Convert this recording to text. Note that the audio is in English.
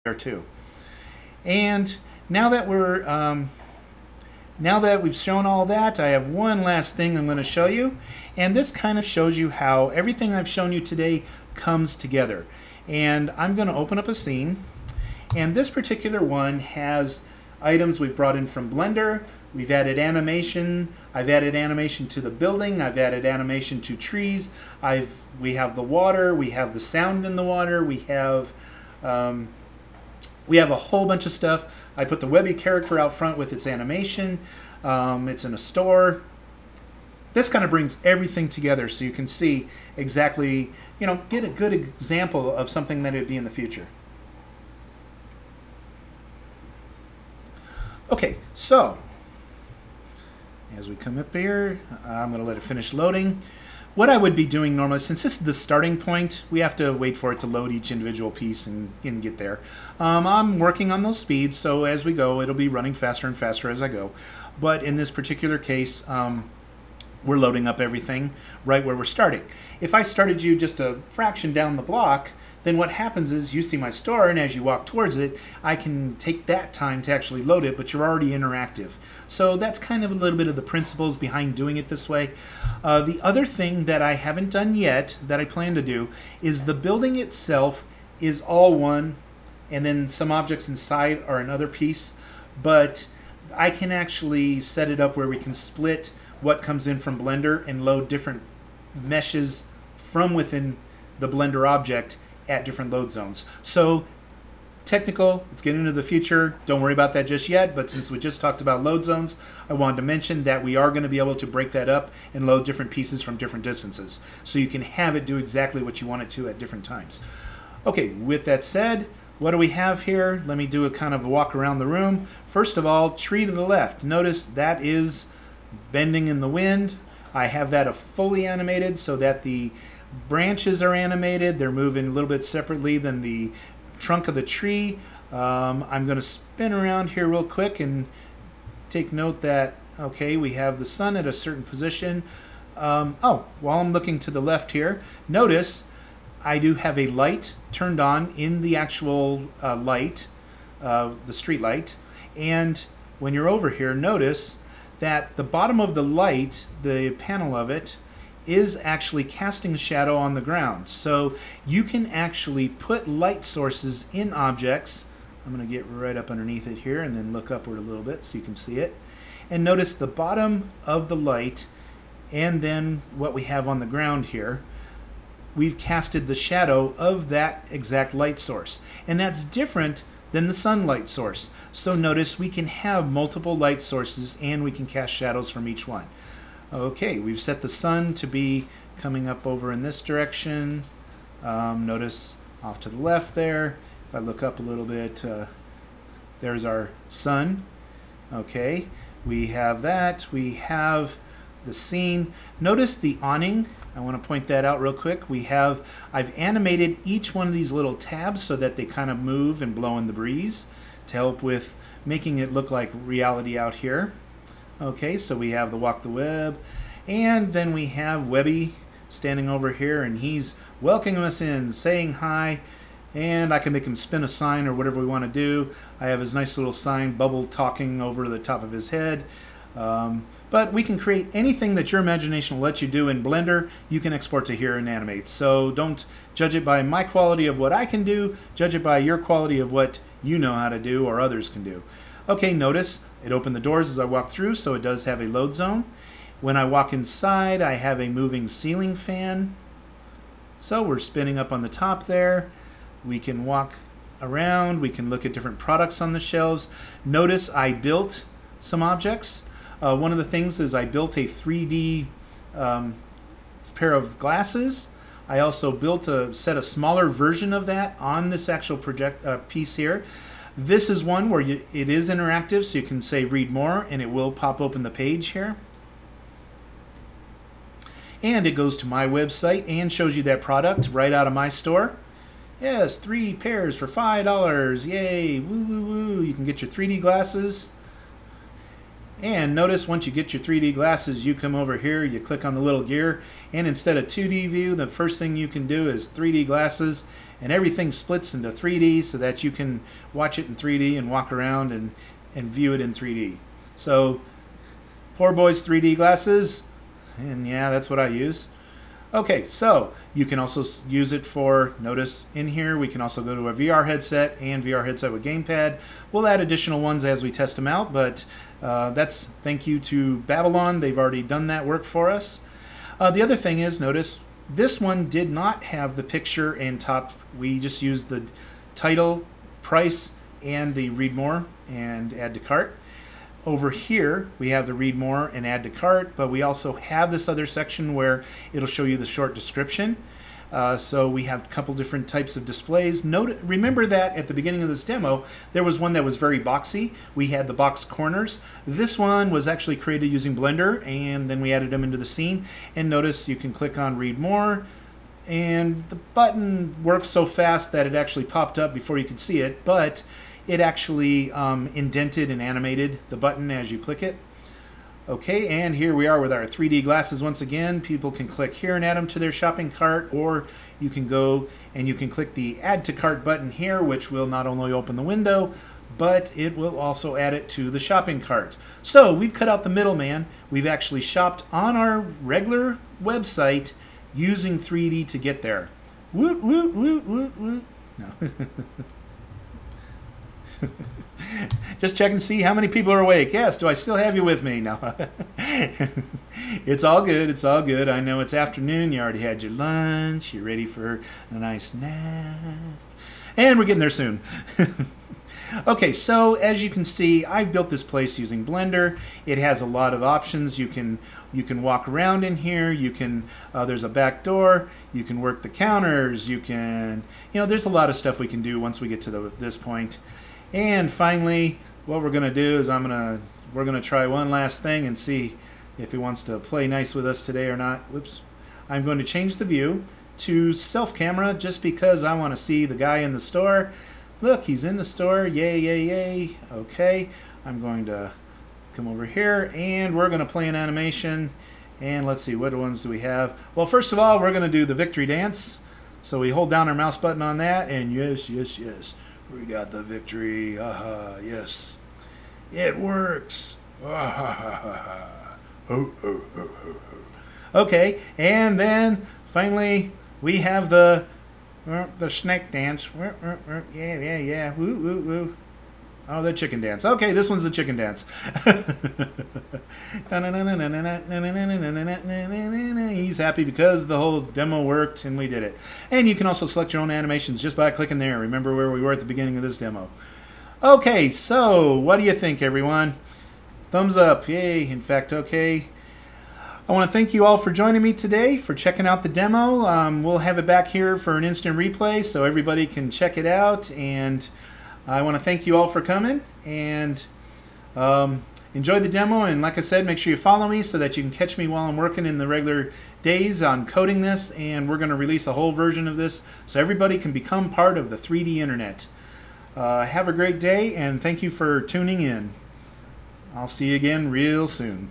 there too. And now that we've shown all that, I have one last thing I'm going to show you, and this kind of shows you how everything I've shown you today comes together. And I'm going to open up a scene, and this particular one has items we've brought in from Blender. We've added animation. I've added animation to the building. I've added animation to trees. We have the water. We have the sound in the water. We have a whole bunch of stuff. I put the Webby character out front with its animation. It's in a store. This kind of brings everything together so you can see exactly, get a good example of something that it would be in the future. Okay, so as we come up here, I'm going to let it finish loading. What I would be doing normally, since this is the starting point, we have to wait for it to load each individual piece and get there. I'm working on those speeds, so as we go, it'll be running faster and faster as I go. But in this particular case, we're loading up everything right where we're starting. If I started you just a fraction down the block, then what happens is you see my store, and as you walk towards it, I can take that time to actually load it, but you're already interactive. So that's kind of a little bit of the principles behind doing it this way. The other thing that I haven't done yet that I plan to do is the building itself is all one, and then some objects inside are another piece, but I can actually set it up where we can split what comes in from Blender and load different meshes from within the Blender object at different load zones. So technical, it's getting into the future. Don't worry about that just yet, but since we just talked about load zones, I wanted to mention that we are going to be able to break that up and load different pieces from different distances. So you can have it do exactly what you want it to at different times. Okay, with that said, what do we have here? Let me do a kind of a walk around the room. First of all, tree to the left. Notice that is bending in the wind. I have that fully animated so that the branches are animated. They're moving a little bit separately than the trunk of the tree. I'm going to spin around here real quick and take note that, okay, we have the sun at a certain position. While I'm looking to the left here, notice I do have a light turned on in the actual light, the street light. And when you're over here, notice that the bottom of the light, the panel of it, is actually casting a shadow on the ground. So you can actually put light sources in objects. I'm going to get right up underneath it here and then look upward a little bit so you can see it. And notice the bottom of the light and then what we have on the ground here. We've casted the shadow of that exact light source. And that's different than the sunlight source. So notice we can have multiple light sources and we can cast shadows from each one. Okay, we've set the sun to be coming up over in this direction. Notice off to the left there. If I look up a little bit, there's our sun. Okay, we have that. We have the scene. Notice the awning. I want to point that out real quick. I've animated each one of these little tabs so that they kind of move and blow in the breeze to help with making it look like reality out here. Okay, so we have the WalkTheWeb, and then we have Webby standing over here, and he's welcoming us in, saying hi, and I can make him spin a sign or whatever we want to do. I have his nice little sign bubble talking over the top of his head. But we can create anything that your imagination will let you do in Blender. You can export to here and animate. So don't judge it by my quality of what I can do. Judge it by your quality of what you know how to do or others can do. Okay, notice it opened the doors as I walk through, so it does have a load zone. When I walk inside, I have a moving ceiling fan. So we're spinning up on the top there. We can walk around. We can look at different products on the shelves. Notice I built some objects. One of the things is I built a 3D pair of glasses. I also built a smaller version of that on this actual piece here. This is one where it is interactive, so you can say read more and it will pop open the page here. And it goes to my website and shows you that product right out of my store. Yes, 3 pairs for $5. Yay, woo woo woo. You can get your 3D glasses. And notice once you get your 3D glasses, you come over here, you click on the little gear, and instead of 2D view, the first thing you can do is 3D glasses, and everything splits into 3D so that you can watch it in 3D and walk around and view it in 3D. So poor boy's 3D glasses, and yeah, that's what I use. Okay, so you can also use it for, notice in here, we can also go to a VR headset and VR headset with gamepad. We'll add additional ones as we test them out, but that's thank you to Babylon. They've already done that work for us. The other thing is, notice this one did not have the picture and top. We just used the title, price, and the read more and add to cart. Over here, we have the read more and add to cart, but we also have this other section where it'll show you the short description. So we have a couple different types of displays. Remember that at the beginning of this demo, there was one that was very boxy. We had the box corners. This one was actually created using Blender, and then we added them into the scene. And notice you can click on read more, and the button works so fast that it actually popped up before you could see it, but it actually indented and animated the button as you click it. Okay, and here we are with our 3D glasses once again. People can click here and add them to their shopping cart, or you can go and you can click the add to cart button here, which will not only open the window, but it will also add it to the shopping cart. So we've cut out the middleman. We've actually shopped on our regular website using 3D to get there. Woot, woot, woot, woot, woot. No. Just check and see how many people are awake. Yes, do I still have you with me? No. It's all good. It's all good. I know it's afternoon. You already had your lunch. You're ready for a nice nap. And we're getting there soon. Okay, so as you can see, I've built this place using Blender. It has a lot of options. You can walk around in here. You can there's a back door. You can work the counters. You can, there's a lot of stuff we can do once we get to this point. And finally, what we're gonna do is we're gonna try one last thing and see if he wants to play nice with us today or not. Whoops. I'm going to change the view to self camera just because I want to see the guy in the store. Look, he's in the store. Yay, yay, yay. Okay, I'm going to come over here and we're going to play an animation. And let's see, what ones do we have? Well, first of all, we're going to do the victory dance. So we hold down our mouse button on that, and yes, yes, yes, we got the victory. Yes, it works. Okay, and then finally we have the snake dance. Yeah, yeah, yeah. Woo, woo, woo. Oh, the chicken dance. Okay, this one's the chicken dance. He's happy because the whole demo worked and we did it. And you can also select your own animations just by clicking there. Remember where we were at the beginning of this demo. Okay, so what do you think, everyone? Thumbs up. Yay. In fact, okay. I want to thank you all for joining me today, for checking out the demo. We'll have it back here for an instant replay so everybody can check it out. And I want to thank you all for coming, and enjoy the demo. And like I said, make sure you follow me so that you can catch me while I'm working in the regular days on coding this. And we're going to release a whole version of this so everybody can become part of the 3D internet. Have a great day, and thank you for tuning in. I'll see you again real soon.